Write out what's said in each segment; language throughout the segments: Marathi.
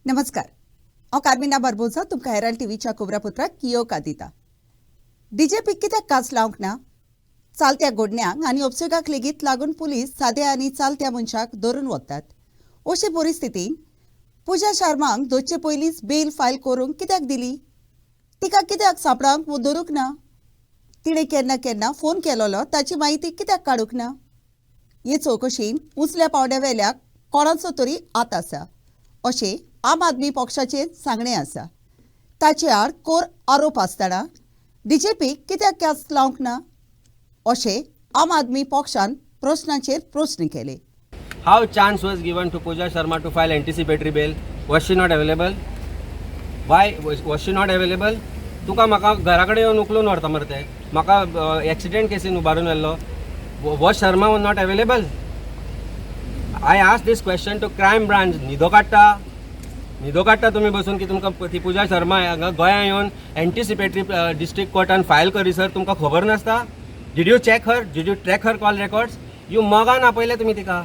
नमस्कार। हांव कार्मिना बारबोजा तुमकां हेराल्ड टीव्हीच्या खबरापत्राक येवकार दिता। डीजेपी कित्याक कास लावंक ना? चालत्या गोडण्यांक आनी उपसुगाक लेगीत लागून पुलीस साद्या आनी चालत्या मनशाक धरून वतात। अशे परिस्थितींत पूजा शर्माक दोचे पयलींच बेल फायल करूंक कित्याक दिली? तिका कित्याक सांपडावंक धरूंक ना? तिणें केन्ना केन्ना फोन केलोलो ताची म्हायती कित्याक काडूंक ना? हे चौकशीन उंचल्या पावंड्यावेल्या कोणाचो तरी हात आसा अशें आम आदमी पक्षाचें सांगणें आसा। ताचे आड कोर आरोप आसतना डीजेपी कित्याक कास लावंक ना अशें आम आदमी पक्षान प्रश्नाचेर प्रश्न केले। How chance was given to Pooja Sharma to file anticipatory bail? Was she not available? Why was she not available? तुका म्हाका घरा कडेन येवन उखलून व्हरता मरे ते म्हाका एक्सिडेंट केसीन उबारून व्हेल्लो. Was Sharma was not available? I asked this question to crime branch. न्हिदो काडटा तुमी बसून की तुमकां ती पूजा शर्मा हांगा गोंयांत येवन एंटिसिपेटरी डिस्ट्रिक्ट कोर्टान फायल करीसर तुमकां खबर नासता? Did you check her? Did you track her call records? You मोगान आपयले तुमी तिका.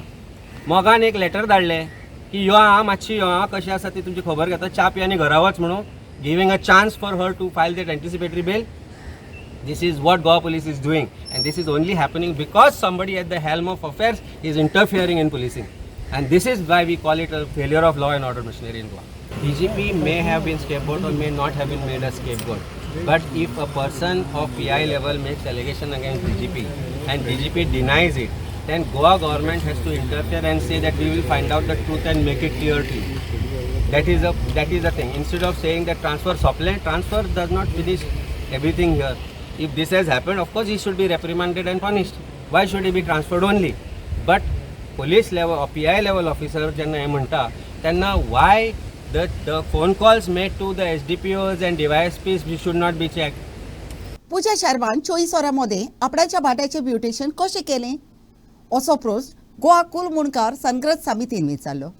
मोगान एक लेटर धाडलें की यो आं मातशी यो आं कशी आसा ती तुमची खबर घेता च्या पी आनी घरा वच म्हणून giving a chance for her to file that anticipatory bail. This is what Goa police is doing, and this is only happening because somebody at the helm of affairs is interfering in policing, and this is why we call it a failure of law and order machinery in Goa. DGP may have been scapegoat or may not have been made a scapegoat, but if a person of PI level makes allegation against DGP and DGP denies it, then Goa government has to interfere and say that we will find out the truth and make it clear to you. That is the thing. Instead of saying that transfer does not finish everything here. If this has happened, of course he should be reprimanded and punished. Why should he be transferred only? But police level or PI level officer jenna he म्हणटा त्यांना why the phone calls made to the SDPOs and DYSPs should not be checked. पूजा शर्मान 24 वरांमध्ये आपणाच्या भाट्याचे ब्युटेशन कशें केलें असो प्रश्न गोवा कुल मुणकार संघर्ष समितीन विचारलो।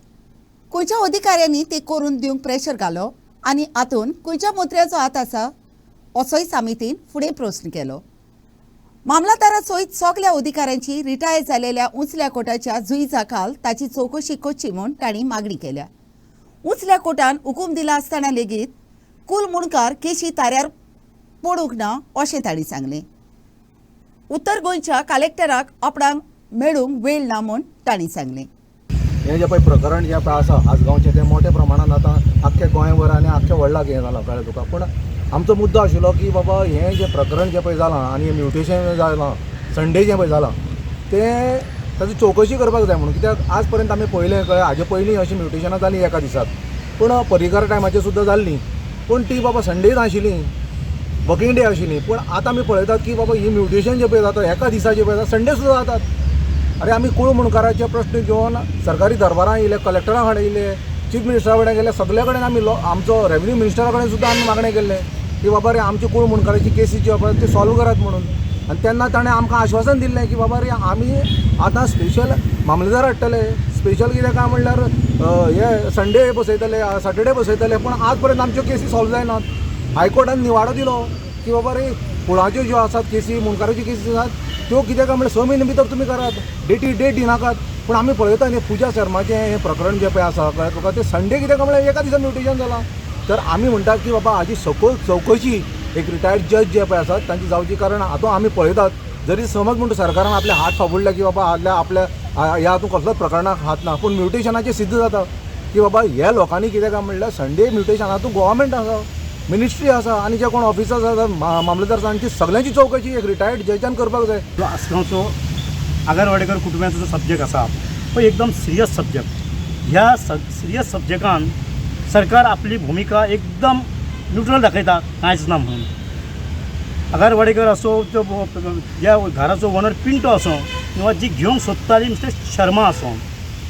खंयच्या अधिकाऱ्यांनी ते करून दिवंक प्रेशर घालो आनी हातून खंयच्या मंत्र्याचो हात आसा असोय समितीन फुडें प्रश्न केलो। मामलादारा सयत सगळ्या अधिकाऱ्यांची रिटायर जालेल्या उंचल्या कोर्टाच्या जुईजा खाल ताची चौकशी करची म्हूण तांणी मागणी केल्या। उंचल्या कोर्टान हुकूम दिला आसतना लेगीत कुल मुणकार केशी ताऱ्यार पडूंक ना अशें तांणी सांगलें। उत्तर गोंयच्या कलेक्टराक आपणाक मेळूंक वेळ ना म्हूण तांणी सांगलें। हे जे पळय प्रकरण जें पळय आसा आसगांवचें तें मोठ्या प्रमाणात आतां आख्ख्या गोंयभर आनी आख्ख्या वर्ल्डाक हें जालां कळ्ळें तुका। पूण आमचो मुद्दो आशिल्लो की बाबा हें जें प्रकरण जें पळय जालां आनी म्युटेशन जालां संडे जें पळय जालां तें ताची चवकशी करपाक जाय म्हणून। कित्याक आज पर्यंत आमी पळयलें कळ्ळें हाजे पयलीं अशीं म्युटेशनां जालीं एका दिसाक पूण परिकार टायमाचेर सुद्दां जाल्लीं पूण ती बाबा संडेच आशिल्लीं वर्किंग डे आशिल्लीं। पूण आतां आमी पळयतात की बाबा ही म्युटेशन जें पळय जाता एका दिसाचें पळय जाता संडे सुद्दां जातात। अरे आमी कुळ मुणकाराचे प्रश्न घेवन सरकारी दरबारां येयले कलेक्टरा कडेन येयले चीफ मिनिस्टरा कडेन गेले सगळे कडेन आमी आमचो रेव्हेन्यू मिनिस्टरा कडेन सुद्दां आमी मागणें केल्लें की बाबा रे आमची कुळ मुणकाराची केसी जी आसा ती सॉल्व करात म्हणून। आनी तेन्ना ताणें आमकां आश्वासन दिल्लें की बाबा रे आमी आतां स्पेशल मामलेदार हाडटले स्पेशल कितें काय म्हणल्यार हे संडे बसयतले सॅटर्डे बसयतले पूण आज पर्यंत आमच्यो केसी सॉल्व जायनात। हायकोर्टान निवाडो दिलो की बाबा रे कुळाच्यो ज्यो आसात केसी मुणकाराच्यो केसी आसात त्यो कितें काय म्हणल्यार 6 म्हयने भितर तुमी करात डेट दिनाकात। पूण आमी पळयता न्ही पूजा शर्माचें हें प्रकरण जें पळय आसा कळ्ळें तुका तें संडे कितें काय म्हणल्यार एका दिसा म्युटेशन जालां। तर आमी म्हणटात की बाबा हाजी सखोल चवकशी एक रिटायर्ड जज जे पळय आसात तांची जावची कारण हातूंत आमी पळयतात जरी समज म्हणटा सरकारान आपले हात फाबुडले की बाबा आपल्या ह्या हातूंत कसलोच प्रकरणाक हात ना पूण म्युटेशनाचें सिद्ध जाता की बाबा ह्या लोकांनी कितें काय म्हणल्यार संडे म्युटेशन हातूंत गोवोरमेंट आसा मिनिस्ट्री आसा आनी जे कोण ऑफिसर्स आसात मामलेदार तांची सगळ्यांची चवकशी एक रिटायर्ड जजान करपाक जाय। जो आसगांवचो आगरवाडेकर कुटुंबाचो जो सब्जेक्ट आसा तो एकदम सिरियस सब्जेक्ट। ह्या सिरियस सब्जेक्टान सरकार आपली भूमिका एकदम न्यूट्रल दाखयता कांयच ना म्हणून। आगरवाडेकर असो तो ज्या घराचो ओनर पिंटो असो किंवा जी घेवंक सोदताली मिस्टर शर्मा असो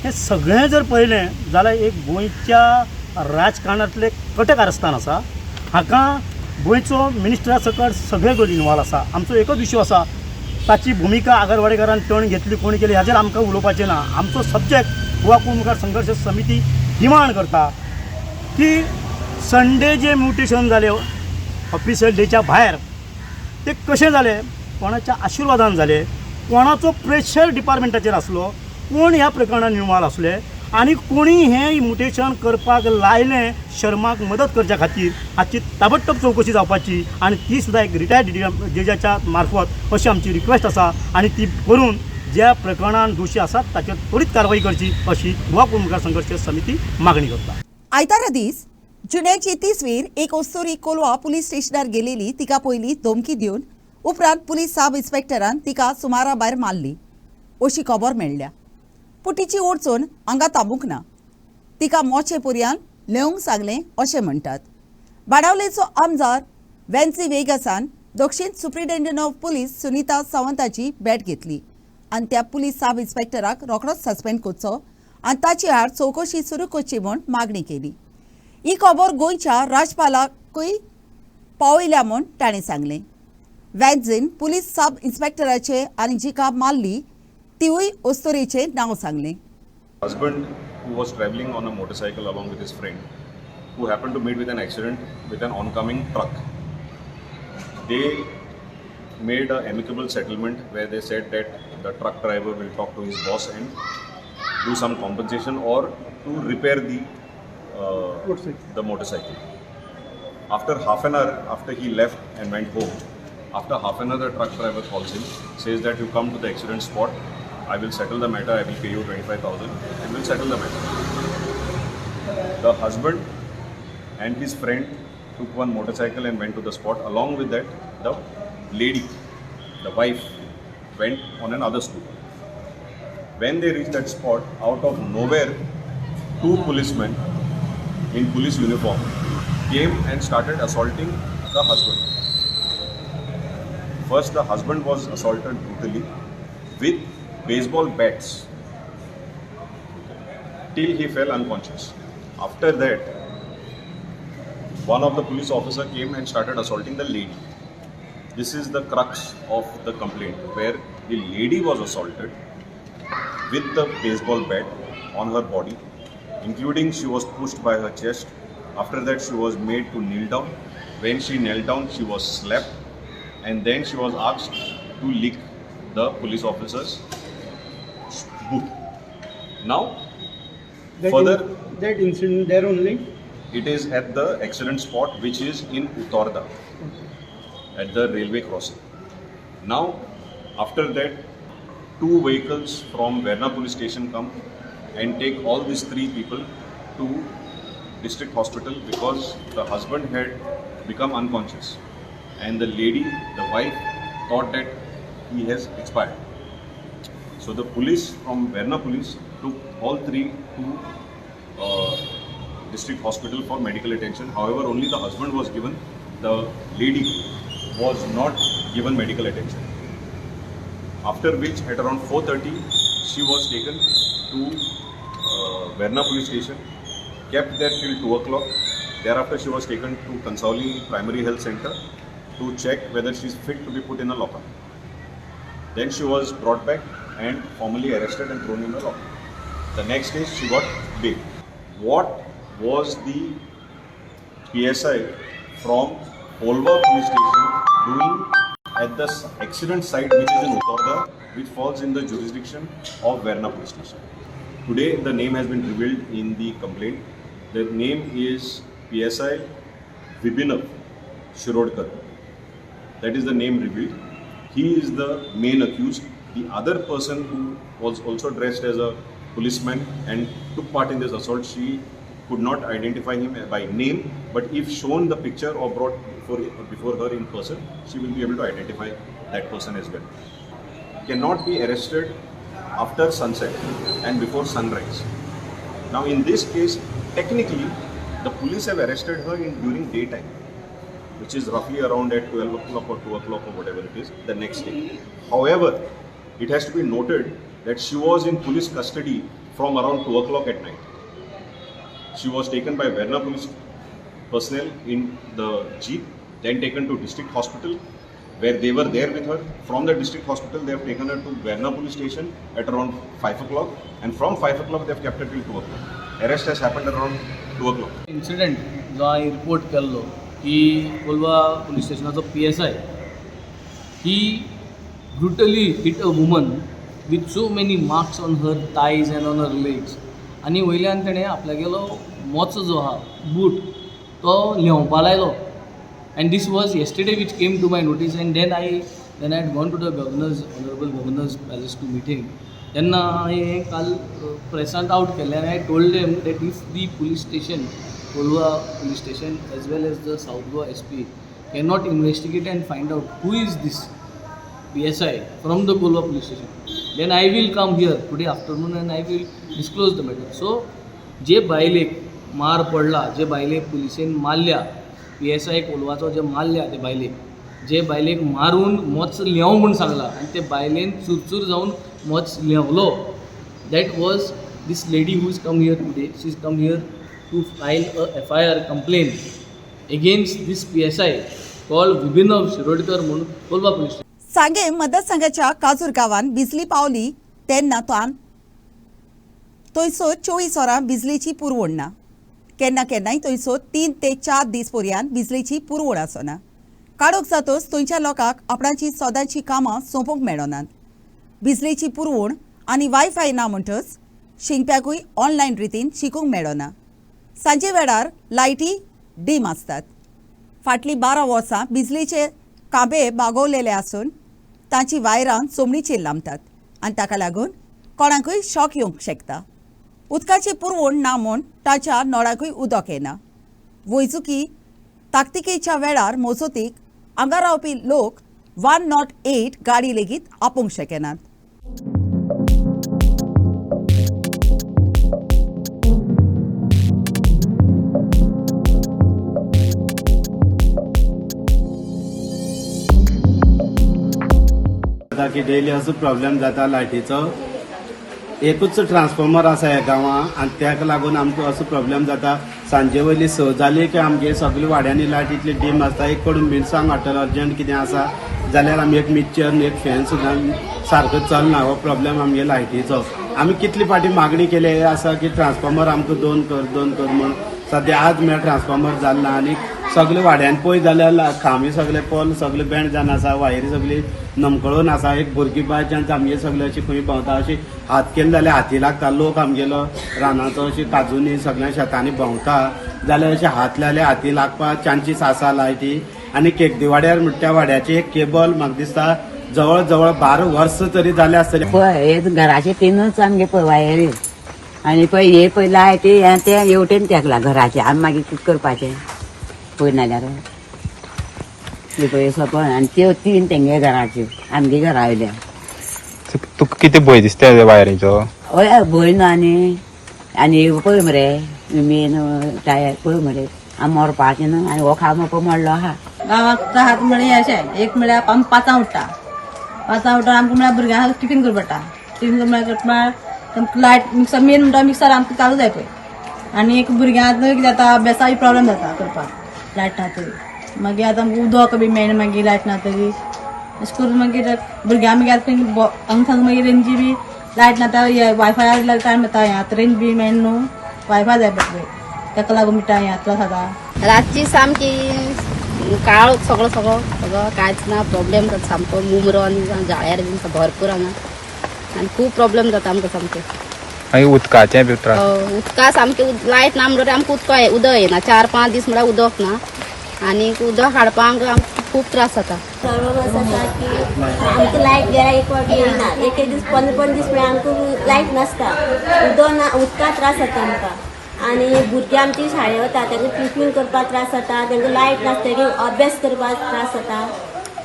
हें सगळें जर पळयलें जाल्यार एक गोंयच्या राजकारणांतलें कटे कारस्थान आसा। हाका गोंयचो मिनिस्टरा सकट सगळे गट इनवॉल्व आसा। आमचो एकच इश्यू आसा ताची भूमिका आगरवाडेकरान टर्न घेतली कोणी केली हाचेर आमकां उलोवपाचें ना। आमचो सब्जेक्ट गोवा कुळ मुखार संघर्श समिती डिमांड करता की संडे जे म्युटेशन जालें ऑफिशियल डेच्या भायर ते कशें जालें कोणाच्या आशिर्वादान जालें कोणाचो प्रेशर डिपार्टमेंटाचेर आसलो कोण ह्या प्रकरणान इनवॉल्व आसले आनी कोणी हें म्युटेशन करपाक लायलें शर्माक मदत करच्या खातीर हाची ताबडतोब चवकशी जावपाची आनी ती सुद्दां एक रिटायर्ड जजाच्या मार्फत अशी आमची रिक्वेस्ट आसा आनी ती करून ज्या प्रकरणान दोशी आसात ताचेर त्वरीत कारवाई करची अशी युवा मुखार संघर्ष समिती मागणी करता. आयतारा दीस जुन्याची 30वीर एक ओस्तोरी कोलवा पुलीस स्टेशनार गेलेली तिका पयली धमकी दिवन उपरांत पुलीस सब इन्स्पेक्टरान तिका सुमारा भायर मारली अशी खबर मेळ्ळ्या. पूण तिची ओडचून हांगा ताबूंक ना. तिका मोचे पर्यान लेवंक सांगलें अशें म्हणटात. बाणावलेचो आमदार वेन्सी वेगासान दक्षिण सुप्रिटेंडंट ऑफ पुलीस सुनीता सावंताची भेट घेतली आनी त्या पुलीस सब इन्स्पेक्टराक रोखडोच सस्पेंड करचो आनी ताची आड चवकशी सुरू करची म्हूण मागणी केली. ही खबर गोंयच्या राज्यपालाकूय पावयल्या म्हूण ताणें सांगलें. वॅन्झीन पुलीस सब इन्स्पेक्टराचे आनी जिका मारली तिवूय ओस्तोरेचें नांव सांगलें. Husband who was traveling on a motorcycle along with his friend who happened to meet with an accident with an oncoming truck. They made an amicable settlement where they said that the truck driver will talk to his boss and do some compensation or to repair the motorcycle. After half an hour after he left and went home, after half an hour the truck driver calls him, says that you come to the accident spot, I will settle the matter, I will pay you 25,000 and will settle the matter. The husband and his friend took one motorcycle and went to the spot. Along with that, the lady, the wife, went on another scooter. When they reached that spot, out of nowhere, two policemen in police uniform came and started assaulting the husband. First, the husband was assaulted brutally with baseball bats till he fell unconscious. After that, one of the police officer came and started assaulting the lady. This is the crux of the complaint, where the lady was assaulted with the baseball bat on her body, including she was pushed by her chest. After that, she was made to kneel down. When she knelt down, she was slapped, and then she was asked to lick the police officer's boot. Now, that incident there only. it is at the accident spot, which is in Uttarda, at the railway crossing. Now, after that, two vehicles from Verna police station come and take all these three people to district hospital because the husband had become unconscious and the lady, the wife, thought that he has expired. So the police from Verna police took all three to district hospital for medical attention. However, only the husband was given. The lady was not given medical attention. After which, at around 4:30, she was taken to Verna police station, kept there till 2 o'clock. Thereafter, she was taken to Kansauli Primary Health Center to check whether she is fit to be put in a locker. Then she was brought back and formally arrested and thrown in the locker. The next day, she got bail. What was the PSI from Polva police station doing at the accident site, which is in Uttarda, which falls in the jurisdiction of Verna police station? Today, the name has been revealed in the complaint. The name is PSI Vibhinav Shirodkar. That is the name revealed. He is the main accused. The other person who was also dressed as a policeman and took part in this assault, she could not identify him by name, but if shown the picture or brought before her in person, she will be able to identify that person as well. Cannot be arrested after sunset and before sunrise. Now in this case, technically, the police have arrested her during daytime, which is roughly around at 12 o'clock or 2 o'clock or whatever it is the next day. However, it has to be noted that she was in police custody from around 2 o'clock at night. She was taken by Verna police personnel in the jeep, then taken to district hospital, where they were there with her. From the district hospital, they have taken her to Verna police station at around 5 o'clock, and from 5 o'clock, they have kept her till 2 o'clock. Arrest has happened around 2 o'clock. Incident जो हांवें रिपोर्ट केल्लो की कोलवा पुलीस स्टेशनाचो PSI ही brutally hit a woman with so many marks on her thighs and on her legs आनी वयल्यान तेणें आपल्यागेलो मोचो जो आहा बूट तो लिवपा लायलो. And this was yesterday which came to my notice, and then I had gone to the honorable governor's palace to meet him. Then I काल प्रेसांत आउट केलें and I told them that if the police station, Kolwa police station as well as the South Goa SP cannot investigate and find out who is this PSI from the Kolwa police station, then I will come here today afternoon and I will disclose the matter. So जे बायलेक मार पडला, जे बायलेक पुलिसेन मारल्या, PSI कोलवाचो जे मारल्या ते बायलेक, जे बायलेक मारून मोच लिवं म्हूण सांगला आनी ते बायलेन चुरचूर जावन मोच लिवलो, that was this lady who is come here today. She is come here to file a FIR complain against this PSI called Vibhinav Shirodkar म्हणून कोलवा पुलीस स्टेशन. सांगे मतदारसंघाच्या काजूर गांवांत बिजली पावली तेन्ना थंयसर 24 वरां बिजलीची पुरवण ना. केन्नाय थंयसर 3 ते 4 दीस पर्यंत बिजलीची पुरवण आसना. काडोख जातच थंयच्या लोकांक आपणाची सदांची कामां सोंपोवंक मेळनात. बिजलीची पुरवण आनी वायफाय ना म्हणटच शिंगप्याकूय ऑनलायन रितीन शिकूंक मेळना. सांजे वेळार लायटी डीम आसतात. फाटलीं 12 वर्सां बिजलीचे खांबे बागोवलेले आसून तांची वायरां चोमणीचेर लामतात आनी ताका लागून कोणाकूय शॉक येवंक शकता. उदकाची पुरवण ना म्हूण ताच्या नळाकूय उदक येना. वैजकी ताकतिकेच्या वेळार मोजतीक हांगा रावपी लोक 108 गाडी लेगीत आपोवंक शकेनात. की डेली असो प्रॉब्लेम जाता लायटीचो. एकूच ट्रान्सफॉर्मर आसा ह्या गांवांत आनी ताका लागून आमकां असो प्रॉब्लेम जाता. सांजे वयली 6 जाली की आमगे सगळी वाड्यांनी लायट इतली डीम आसता. एक कडून मिरसांग हाडटलो अर्जंट कितें आसा जाल्यार आमी एक मिक्सर एक फॅन सुद्दां सारको चलना. हो प्रॉब्लेम आमगे लायटीचो. आमी कितली फाटी मागणी केली आसा की ट्रान्सफॉर्मर आमकां दोन कर म्हूण. सद्या आज म्हळ्यार ट्रान्सफॉर्मर जालना आनी सगळे वाड्यान पळय जाल्यार खांबे सगळे पोल सगळे बँड जावन आसा. वायरी सगळी नमकळून आसा. एक भुरगीं बाय चान्स आमगे सगळे अशी खंय भोंवता अशी हात केले जाल्यार हाती लागता. लोक आमगेलो रानाचो अशी काजूनी सगळ्या शेतांनी भोंवता जाल्यार अशे हात लायले हाती लागपा चान्सीस आसा लायटी. आनी केकदी वाड्यार म्हणटा त्या वाड्याची एक केबल म्हाका दिसता जवळ जवळ 12 वर्स तरी जाले आसतले. पळय घराचे 3च आमगे पळय वायरी आनी पळय हे पळय लायट ते हेवटेन तेकला घराचे. आमी मागीर कितें करपाचें पळय नाल्यार हे पळय सपन आनी त्यो 3 तेंगे घराच्यो आमगे घरा वयल्या. तुका कितें भंय दिसता वायरीचो? हय भंय ना आनी पळय मरे मेन टायर पळय मरे आमी मरपाचें न्हू. आनी हो खांबो पळय मोडलो आहा. गांवाक हात म्हळ्यार अशें एक म्हळ्यार आमी 5 उठटा. 5 उठोन आमकां म्हळ्यार भुरग्यांक टिफीन करपा पडटा. टिफीन म्हळ्यार लायट मिक्सर मेन म्हणटा मिक्सर आमकां चालू जाय पळय. आनी एक भुरग्यांक कितें जाता अभ्यासाक प्रॉब्लेम जाता करपाक लायट ना तरी. मागीर आतां आमकां उदक बी मेळना मागीर लायट ना तरी. अशें करून मागीर भुरग्यांक मागीर हांगा मागीर रेंजी बी लायट ना वायफाय टायम येता. हें आतां रेंज बी मेळना न्हू. वायफाय जाय पडटा ताका लागून मिटा हें त्रास जाता. रातची सामकी काळ सगळो कांयच ना. प्रॉब्लेम जाता सामको मुमरो आनी जाळ्यार बीन भरपूर हांगा आनी खूब प्रॉब्लेम जाता आमकां सामकें. मागीर उदकाचें बी त्रास? उदका सामकें लायट ना म्हणल्यार आमकां उदक येना. 4-5 दीस म्हळ्यार उदक ना आनी उदक हाडपाक आमकां खूब त्रास जाता. प्रॉब्लेम आसा की आमकां लायट गेल्या एक फावट येयना. एक दीस 15 दीस म्हळ्यार आमकां लायट नासता. उदक ना उदका त्रास जाता आमकां. आनी भुरगीं आमची शाळें वता तांकां टिफीन करपाक त्रास जाता. तांकां लायट नासता अभ्यास करपाक त्रास जाता.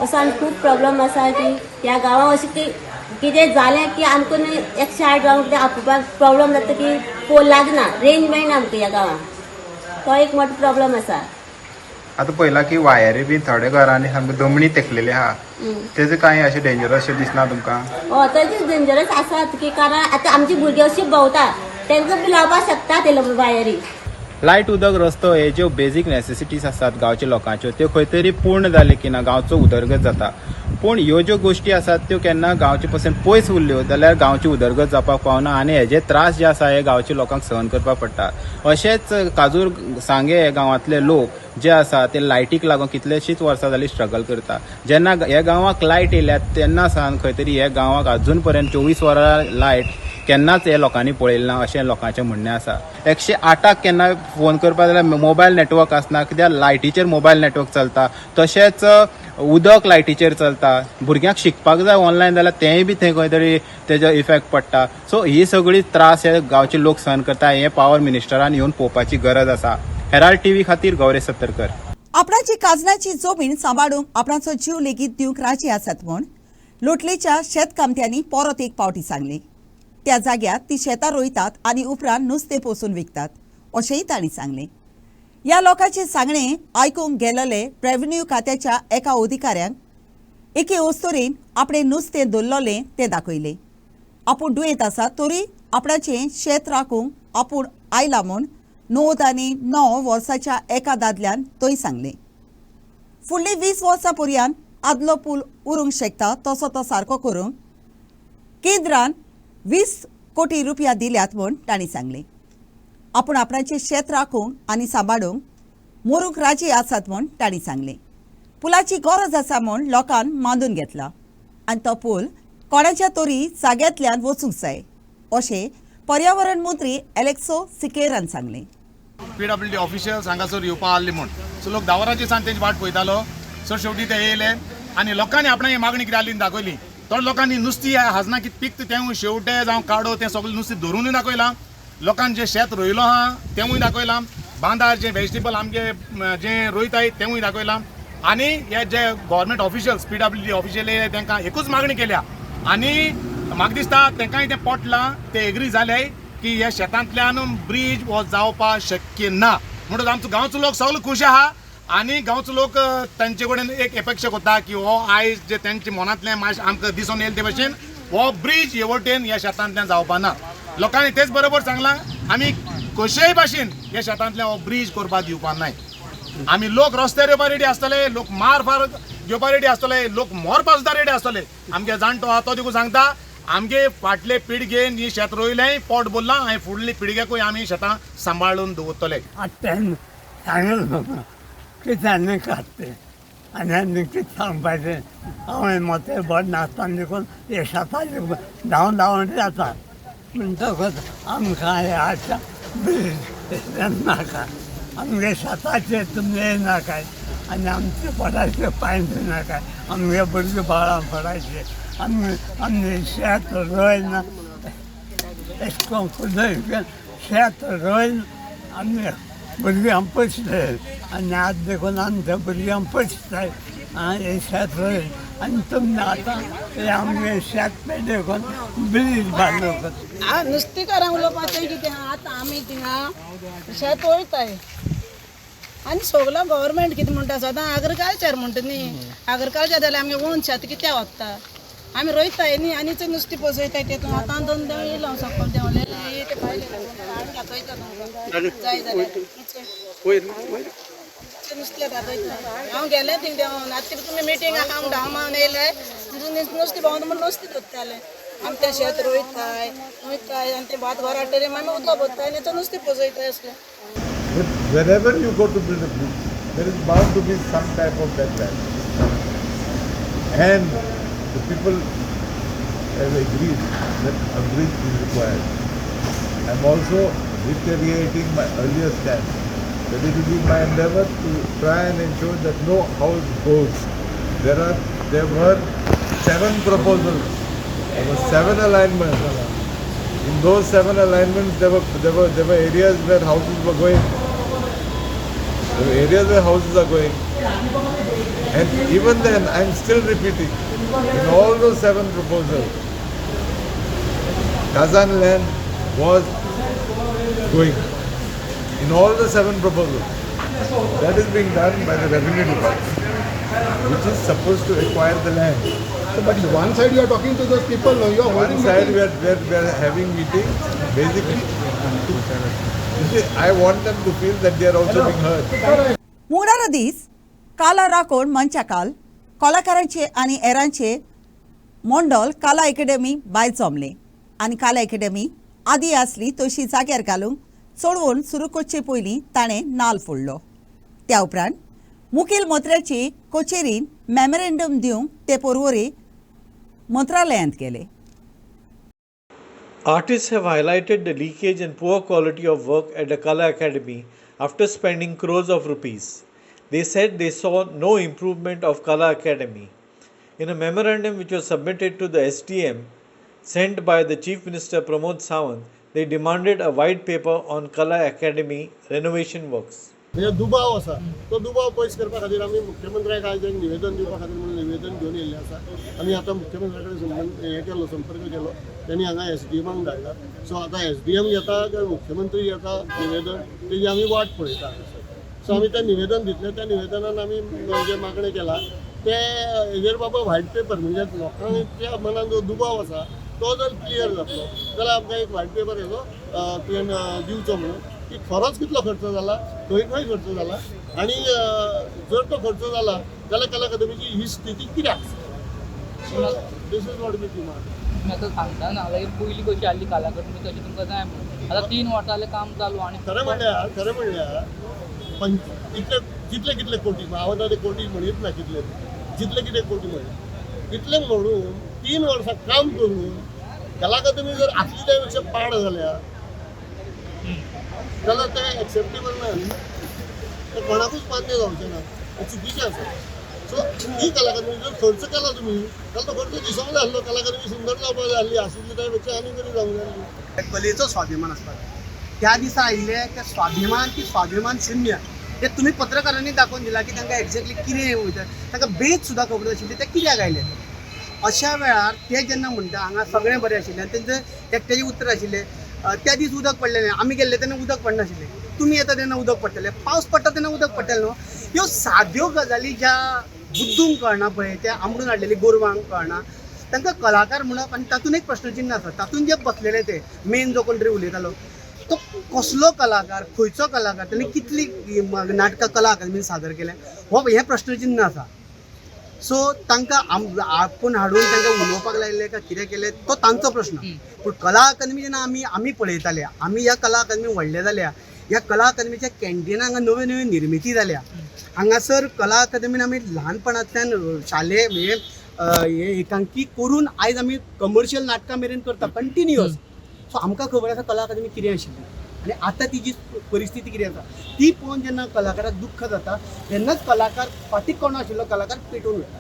असो आनी खूब प्रॉब्लेम आसा की ह्या गांवांत अशें कितें जालें की आमकां 108 जावन कितें आपोवपाक प्रॉब्लेम जाता की पोल लागना. रेंज मेळना आमकां ह्या गांवांत. तो एक मोठो प्रॉब्लेम आसा. आतां पळयलां की वायरी बी थोड्या घरांनी सामकी दमणी तेकलेली आहा. तेजे कांय अशें डेंजरस अशें दिसना तुमकां? हय तशेंच डेंजरस आसात की कारण आतां आमची भुरगीं अशीं भोंवता तांकां बी लावपाक शकता ते वायरी. लायट उदक रस्तो हे ज्यो बेजीक नेसेसिटीज आसात गांवच्या लोकांच्यो त्यो खंय तरी पूर्ण जाले की ना गांवचो उदरगत जाता. पूण ह्यो ज्यो गोश्टी आसात त्यो केन्ना गांवचे पासून पयस उरल्यो जाल्यार गांवची उदरगत जावपाक पावना आनी हेजे त्रास जे आसा हे गांवच्या लोकांक सहन करपाक पडटा. अशेंच काजूर सांगे हे गांवांतले लोक जे आसा ते लायटीक लागून कितलेशींच वर्सां जालीं स्ट्रगल करता. जेन्ना ह्या गांवांक लायट येयल्या तेन्ना सावन खंय तरी ह्या गांवांक अजून पर्यंत 24 वरां लायट केन्नाच हे लोकांनी पळयलें ना अशें लोकांचें म्हणणें आसा. 108क केन्ना फोन करपाक जाल्यार मोबायल नेटवर्क आसना, कित्याक लायटीचेर मोबायल नेटवर्क चलता, तशेंच उदक लायटीचेर चलता. भुरग्यांक शिकपाक जाय ऑनलायन जाल्यार तेंय बी थंय खंय तरी तेजो इफेक्ट पडटा. सो ही सगळी त्रास हे गांवचे लोक सहन करता. हे पॉवर मिनिस्टरान येवन पळोवपाची गरज आसा. हेराल्ड टीव्ही खातीर गौरी सत्तरकर. आपणाची काजनाची जमीन सांबाळूंक आपणाचो जीव लेगीत दिवंक राजी आसात म्हूण लोटलेच्या शेतकामत्यांनी परत एक पावटी सांगली. त्या जाग्यार ती शेतां रोयतात आनी उपरांत नुस्तें पोसून विकतात अशेंय तांणी सांगलें. ह्या लोकांचे सांगणे आयकूंक गेल्ले रेव्हेन्यू खात्याच्या एका अधिकाऱ्यांक एके ओस्तोरेन आपणें नुस्तें दवरलें तें दाखयलें. आपूण दुयेंत आसा तरी आपणाचें शेत राखूंक आपूण आयला म्हूण 9 वर्साच्या एका दादल्यान तोय सांगलें. फुडलीं 20 वर्सां पर्यंत आदलो पूल उरूंक शकता तसो तो सारको करूंक केंद्रान 20 कोटी रुपया दिल्यात म्हूण तांणी सांगलें. आपूण आपणाचें शेत राखूंक आनी सांबाळूंक मरूंक राजी आसात म्हूण तांणी सांगलें. पुलाची गरज आसा म्हूण लोकांन मांडून घेतला आनी तो पूल कोणाच्या तरी जाग्यांतल्यान वचूंक जाय अशें पर्यावरण मंत्री एलेक्सो सिकेरान सांगलें. PWD ऑफिशियल्स हांगासर येवपा आसले म्हूण सो लोक दावराची सान तेंची वाट पळयतालो. सो शेवटी ते येयले आनी लोकांनी आपणाक ही मागणी कितें आसली दाखयली. थोड्या लोकांनी नुस्तीं हाजना कितें पिकता तें शेवटे जावं काडो तें सगळें नुस्तें धरूनय दाखयलां. लोकांनी जें शेत रोयलो आहा तेंवूय दाखयलां. बांदार जें व्हेजिटेबल आमगे जें रोयताय तेंवूय दाखयलां. आनी हे जे गव्हर्मेंट ऑफिशियल्स PWD ऑफिशियल येयले तांकां एकूच मागणी केल्या आनी म्हाका दिसता तांकांय तें पटलां. ते एग्री जाले की ह्या शेतांतल्यान ब्रीज हो जावपाक शक्य ना. म्हणून आमचो गांवचो लोक सगळो खूश आहा आनी गांवचो लोक तांचे कडेन एक अपेक्षा करता की हो आयज जे तेंचे मनांतलें मातशें आमकां दिसून येयले ते भशेन हो ब्रीज हे वटेन ह्या शेतांतल्यान जावपाक ना. लोकांनी तेच बरोबर सांगलां आमी कशेय भाशेन ह्या शेतांतल्यान हो ब्रीज करपाक दिवपाक नाय. आमी लोक रस्त्यार येवपाक रेडी आसतले, लोक मार घेवपाक रेडी आसतले, लोक मरपाक सुद्दां रेडी आसतले. आमगे जाणटो आहा तो देखून सांगता आमगे फाटले पिळगेन ही शेत रोयलें पोट भरलां आनी फुडली पिळगेकूय आमी शेतां सांबाळून दवरतले. कितें काडटे आनी आनी कितें सांगपाचें. हांवें मोटे बरें नासतना देखून हे शेताचे धांवन जाता म्हणटकच आमकां हे आशा नाका. आमगे शेताचे तुमगे नाकाय आनी आमचे पडाचे पांयचे नाकाय. आमगे भुरगीं बाळां पडायचे आमी शेत रोयना अशें करून शेत रोयन आमी भुरग्यांक पयसले आनी आतां देखून आमच्या भुरग्यांक पयसताय हे शेत रोयन आनी तुमी आतां आमगे शेत पे देखून ब्रीज बांदलो. नुस्तेकारांक उलोवपाचें कितें आतां आमी थिंगा शेत वयताय आनी सगलो गव्हर्मेंट कितें म्हणटा सदां एग्रिकल्चर म्हणटा न्ही. एग्रिकल्चर जाल्यार आमगे ओन शेत कित्याक वता. आमी रोयताय न्ही आनी चड नुस्तें पोसयताय तेतून आतां दोन देव येयलो सकयल देंवले ते भायले घातयता जाय जाल्यार नुस्तें घातयता. हांव गेलें थिंग देंवन आतां तुमी मिटींग आहा हांव धांवमान येयले नुस्तें भावना म्हण नुस्तें धरताले. आमी तें शेत रोयताय आनी तें भात घरा हाडटरी आमी उदक भरताय आनी चड नुस्तें पोसयताय असलें. Wherever you go to build a bridge, there is bound to be some type of backlash. And the people have agreed that a bridge is required. I am also reiterating my earlier stand that it will be my endeavor to try and ensure that no house goes. There were 7 proposals. There were 7 alignments. In those 7 alignments, there were areas where houses were going. There were areas where houses are going. And even then, I am still repeating, in all those 7 proposals, Kazan land was going. In all the 7 proposals. That is being done by the revenue department, which is supposed to acquire the land. So, but one side you are talking to those people, you are one side we are having meetings, basically. I want them to feel that they are also being heard. मुंगडारा दीस काला राखोड मंचाकाल कलाकारांचे आनी हेरांचे मंडळ कला अकादेमी भायर जमले आनी कला अकादेमी आदी आसली तशी जाग्यार घालूंक चडवून सुरू करचे पयलीं ताणें नाल फोडलो. त्या उपरांत मुखेल मंत्र्याची कचेरीन मेमोरेंडम दिवंक ते परवरी मंत्रालयांत गेले. Artists have highlighted the leakage and poor quality of work at the Kala Academy after spending crores of rupees. They said they saw no improvement of Kala Academy. In a memorandum which was submitted to the SDM sent by the Chief Minister Pramod Sawant, they demanded a white paper on Kala Academy renovation works. म्हणजे दुबाव आसा तो दुबाव पयस करपा खातीर आमी मुख्यमंत्र्याक आयज एक निवेदन दिवपा खातीर म्हणून निवेदन घेवन येयल्ले आसा आमी आतां मुख्यमंत्र्या कडेन संपर्क केलो त्यांनी हांगा SDMाक धाडला सो आतां SDM येता काय मुख्यमंत्री येता निवेदन तेजी आमी वाट पळयता सो आमी तें निवेदन दितलें त्या निवेदनान आमी जे मागणें केला ते हेजेर बाबा व्हायट पेपर म्हणजे लोकांच्या मनान जो दुबाव आसा तो जर क्लियर जातलो जाल्यार आमकां एक व्हायट पेपर हेजो तुवें दिवचो म्हणून की खरोच कितलो खर्च जाला खंय खंय खर्च जाला आनी जर तो खर्च जाला जाल्यार कला अकादमीची ही स्थिती कित्याक दिस इज वॉट मी डिमांड तुम्ही आता सांगता ना लाईक पयलीं कशी आसली कला अकादमी तशी तुमकां जाय म्हणून आतां 3 वर्सां जालें काम चालू आनी खरें म्हणल्यार कितले कितले कोटी हांव आतां ते कोटी म्हणीत ना कितले जितले कितें कोटी म्हणले इतले म्हणून 3 वर्सां काम करून कला अकादमी जर आसली त्या पेक्षा पाड जाल्या जाल्यार तें एक्सेप्टेबल ना तें कोणाकूच मान्य जावचें ना हें चुकीचें आसा सो ही कला अकादमी जर खर्च केला तुमी जाल्यार तो खर्च दिसूंक जाय आसलो कला अकादमी सुंदर जावपाक जाय आसली आशिल्ली त्या पेक्षा आनी बरी जावंक जाय आसली कलेचो स्वाभिमान आसता त्या दिसा आयिल्ले ते स्वाभिमान की स्वाभिमान शून्य ते तुम्ही पत्रकारांनी दाखोवन दिला की तांकां एक्झॅक्टली कितें वयता तांकां बेज सुद्दां खबर नाशिल्ली ते कित्याक आयले अशा वेळार ते जेन्ना म्हणटा हांगा सगळें बरें आशिल्लें आनी तेंचें एकट्याचें उतर आशिल्लें त्या दीस उदक पडलें न्ही आमी गेल्ले तेन्ना उदक पडनाशिल्लें तुमी येता तेन्ना उदक पडटलें पावस पडटा तेन्ना उदक पडटलें न्हू ह्यो साद्यो गजाली ज्या बुद्दूंक कळना पळय त्या आंबडून हाडलेली गोरवांक कळना तांकां कलाकार म्हणप आनी तातूंत एक प्रश्नचिन्ह आसा तातूंत जे बसलेले ते मेन जो कोण तरी उलयतालो तो कसलो कलाकार खंयचो कलाकार ताणें कितली नाटकां कला अकादमीन सादर केलें हो हें प्रश्नचिन्ह आसा सो तांकां आपूण हाडून तांकां उलोवपाक लायलें काय कितें केलें तो तांचो प्रश्न पूण कला अकादमी जेन्ना आमी पळयताले आमी ह्या कला अकादमी व्हडले जाल्या ह्या कला अकादमीच्या कॅन्टिनां हांगा नव्यो नव्यो निर्मिती जाल्या हांगासर कला अकादमीन आमी ल्हानपणांतल्यान शालेय हे एकांकी करून आयज आमी कमर्शियल नाटकां मेरेन करता कंटिन्युअस सो आमकां खबर आसा कला अकादमी कितें आशिल्ली आनी आतां तिजी परिस्थिती कितें आसा ती पळोवन जेन्ना कलाकाराक दुख्ख जाता तेन्नाच कलाकार फाटीक कोण आशिल्लो कलाकार पेटोवन वयता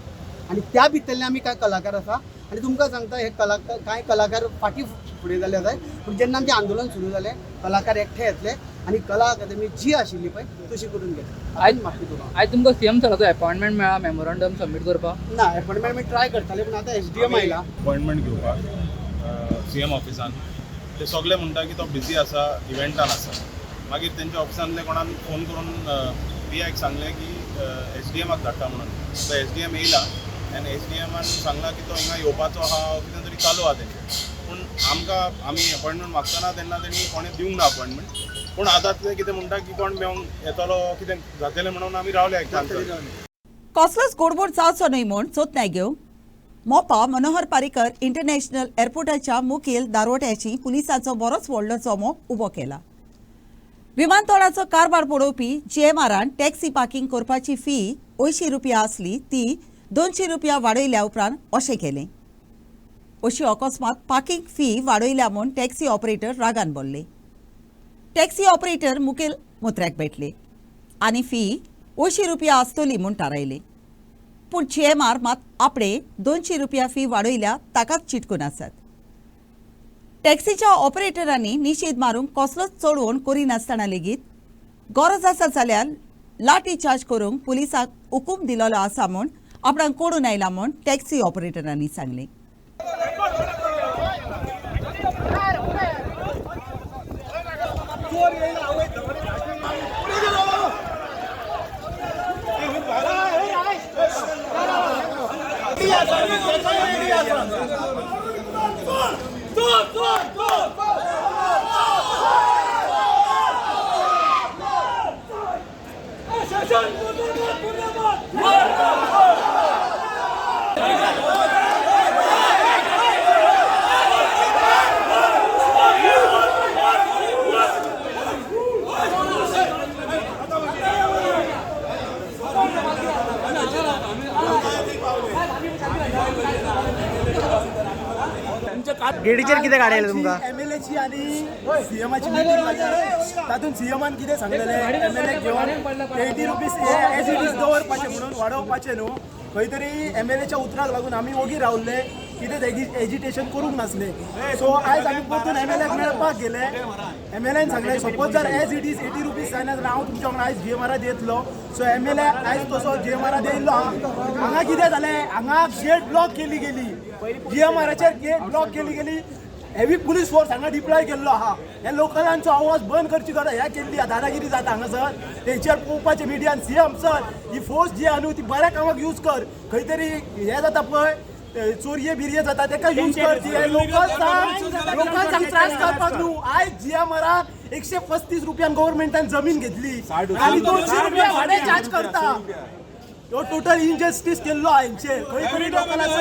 आनी त्या भितरले आमी कांय कलाकार आसा आनी तुमकां सांगता हे कलाकार कांय कलाकार फाटीं फुडें जाले जाय पूण जेन्ना आमचें आंदोलन सुरू जालें कलाकार एकठांय येतले आनी कला अकादमी जी आशिल्ली पळय तशी करून घेतली आयज तुमकां सीएम सराचो अपॉयंटमेंट मेळ्ळा मेमोरंडम सबमीट करपाक ना अपॉयंटमेंट आमी ट्राय करताले पूण आतां SDM आयला अपॉयंटमेंट घेवपाक CM ऑफिसान ते सगळे म्हणटा की तो बिजी आसा इव्हेंटान आसा मागीर तेंच्या ऑफिसांतले कोणान फोन करून PIक सांगलें की SDMाक धाडटा म्हणून तो SDM येयला आनी SDMान सांगला की तो हिंगा येवपाचो आहा कितें तरी चालू आहा तेंचें पूण आमकां आमी अपॉयंटमेंट मागतना तेन्ना तेणी कोणें दिवंक ना अपॉयंटमेंट पूण आतां ते कितें म्हणटा की कोण मेळोंक येतलो कितें जातलें म्हणून आमी रावले कसलोच गोडबोड जावचो न्हय म्हूण चोतनाय घेवंक मोपा मनोहर पारीकर इंटरनॅशनल एअरपोर्टाच्या मुखेल दारोट्याची पुलिसांचो बरोच व्हडलो जमो उबो केला विमानतळाचो कारभार पळोवपी GMRान टॅक्सी पार्किंग करपाची फी 80 रुपया आसली ती 200 रुपया वाडयल्या उपरांत अशें केलें अशी अकस्मात पार्किंग फी वाडयल्या म्हूण टॅक्सी ऑपरेटर रागान बोल्ले टॅक्सी ऑपरेटर मुखेल मुत्र्याक भेटले आनी फी 80 रुपया आसतली म्हूण थारायलें पूण GMR मात आपणे 200 रुपया फी वाडयल्या ताकाच चिटकून आसात टॅक्सीच्या ऑपरेटरांनी निषेध मारूंक कसलोच चडवण करिनासतना लेगीत गरज आसा जाल्यार लाठी चार्ज करूंक पुलिसाक हुकूम दिलोलो आसा म्हूण आपणाक कळून आयला म्हूण टॅक्सी ऑपरेटरांनी सांगलें गेडीचेर कितें गाडी आयले तुमकां एमएलएची आणि सीएमाची मिटींग जाली तातूंत सीएमान कितें सांगलेलें एमएलए घेवन 80 रुपीज एज इट इज दवरपाचें म्हणून वाडोवपाचें न्हू खंय तरी एमएलएच्या उतराक लागून आमी ओगी रावल्ले कितें एजिटेशन करूंक नासले सो आयज आमी परतून एमएलएक मेळपाक गेले एमएलएन सांगलें सपोज जर एज इट इज 80 रुपीज जायना जाल्यार हांव तुमच्या वांगडा आयज जीएमआर येतलो सो एमएलए आयज तसो जीएमआर येयल्लो हांगा कितें जालें हांगा गेट ब्लॉक केली गेली जीएमआराचेर गेट ब्लॉक केली गेली हेवी पुलीस फोर्स हांगा डिप्लॉय केल्लो आहा हे लोकलांचो आवाज बंद करची गरज ह्या केल्ली दादागिरी जाता हांगासर तेंचेर पळोवपाचें मिडियान सीएम सर ही फोर्स जी आहा न्हू ती बऱ्या कामाक यूज कर खंय तरी हे जाता पळय चोरये बिरये जाता तेका यूज कर लोकांक त्रास करपाक न्हू आयज जीएमआरान 135 रुपयान गव्हर्मेंटान जमीन घेतली आनी 200 रुपया भाडें चार्ज करता तो टोटल इनजस्टीस केल्लो हांचेर खंय तरी लोकांचो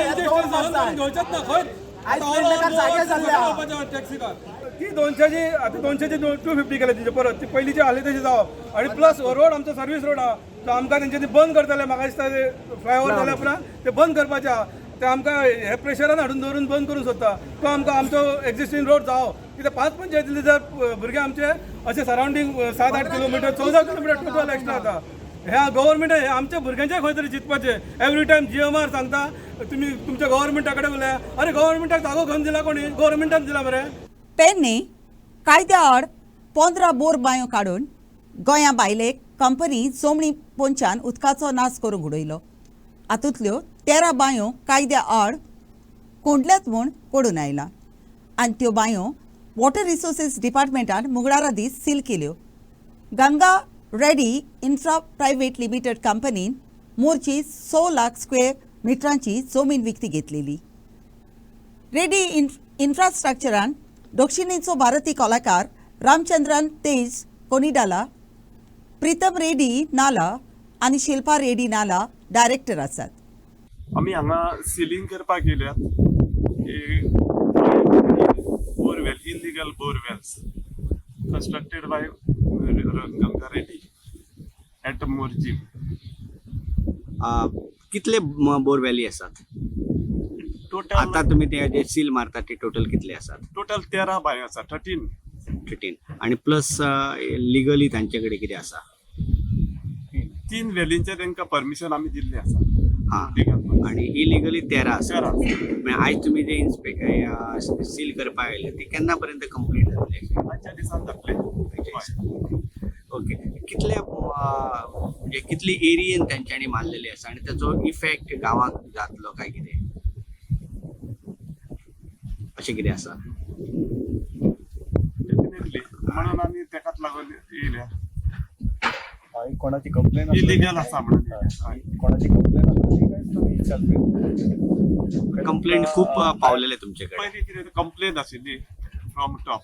आयज पेडणेकार जागे जाल्ले ती 200ची आता 200ची 250 केले तिचे परत ती पयलींची आसली तशी जावप आणि प्लस रोड आमचो सर्वीस रोड आहा तो आमकां तेंच्यांनी बंद करतले म्हाका दिसता ते फ्लायओव्हर जाल्या उपरांत ते बंद करपाचे आहा ते आमकां हे प्रेशरान हाडून दवरून बंद करूंक सोदता तो आमकां आमचो एक्झिस्टींग रोड जावो कित्याक 5 पंचायतींतले जर भुरगे आमचे अशे surrounding 7-8 kilometre 14 kilometre total extra जाता ह्या गव्हर्मेंटान आमच्या भुरग्यांचे खंय तरी चिंतपाचें एवरी टायम जीएमआर सांगता तुमी तुमच्या गव्हर्मेंटा कडेन उलया अरे गव्हर्मेंटाक जागो खंय दिला कोणी गव्हर्मेंटान दिला मरे पेडणे कायद्या आड 15 बोर बांयो काडून गोंया भायले कंपनी जोमणी पोंच्यान उदकाचो नाश करूंक उडयलो हातूंतल्यो 13 बांयो कायद्या आड कोंडल्यात म्हूण पडून आयला आनी त्यो बांयो वॉटर रिसोर्सीस डिपार्टमेंटान मुगडारा दीस सील केल्यो Ganga ready infra private limited कंपनीन मोरची 100 लाख स्क्वेअर मिटरांची जमीन विकती घेतलेली रेडी इन्फ्रास्ट्रक्चरान दक्षिणेचो भारतीय कलाकार रामचंद्रन तेज कोनिडाला प्रीतम रेड्डी नाला आनी शिल्पा रेड्डी नाला डायरेक्टर आसात आमी हांगा सिलींग करपाक येयल्यात borewell illegal borewells constructed by Ganga Reddy at Morjim. कितले बोरवेली आसात टोटल आता तुम्ही ते सील मारतात ते टोटल कितले आसात टोटल 13 बाय आसा 13 आणि प्लस लिगली तांच्याकडे किती आसा 3 वेलींचे तांकां परमिशन आमी दिल्ले आसा हा आणि इलिगली 13 आसा आयज तुम्ही जे सील करपाक आयले ते केन्ना पर्यंत कंप्लीट जातले आजच्या दिसान जातले ओके कितले म्हणजे कितली एरियेन तांच्यांनी मारलेले आसा आणि त्याचो इफेक्ट गावाक जातलो काय कितें अशें कितें आसा डेफिनेटली म्हणून आमी तेकाच लागून येयल्या कोणाची कंप्लेन इलिगल आसा म्हणून कोणाची कंप्लेंट खूप पावलेले तुमच्याकडे पयलीं कितें कंप्लेन आशिल्ली from top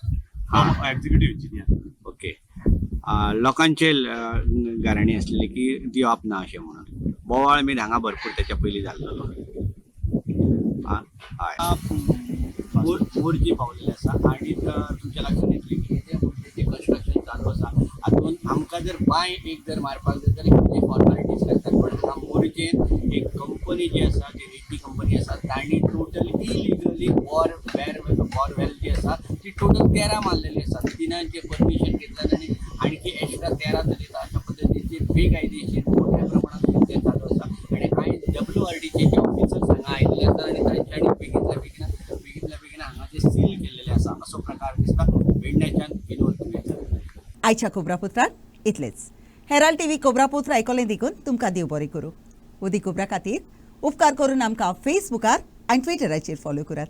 from executive engineer okay लोकांचे गाराणी असलेली की दिवप ना अशें म्हणून बोवाळ बी हांगा भरपूर त्याच्या पयलीं जाल्लो मोरजी पावलेले आसा आणि तुमच्या लक्षात येतली की ते मोरजेचे कन्स्ट्रक्शन चालू आसा हातूंत आमकां जर बांय एक जर मारपाक जाय जाल्यार कितले फॉर्मेलिटीज लागतात पण मोरजेन एक कंपनी जी आसा ती रेड्डी कंपनी आसा तांणी टोटल इलिगली बोरवेल जी आसा ती टोटल 13 मारलेली आसा तिनांचे परमिशन घेतल्यात आनी आणखी एक्स्ट्रा 13 चलयता अशा पद्दतीचे बेकायदेशीर मोठ्या प्रमाणात ते चालू आसा आणि आयज WRDचे जे ऑफिसर्स हांगा आयिल्ले आसा आणि तांच्यांनी बेगिना हांगा जे सील केलेले आसा असो प्रकार दिसता पेडण्याच्यान विनोद तुवेकर आयच्या कोबरापुत्रांत इतलेच हेराल्ड टीव्ही कोबरापुत्र आयकलें देखून तुमकां देव बरें करूं उदी कोबरा खातीर उपकार करून आमकां फेसबुकार आनी ट्विटराचेर फॉलो करात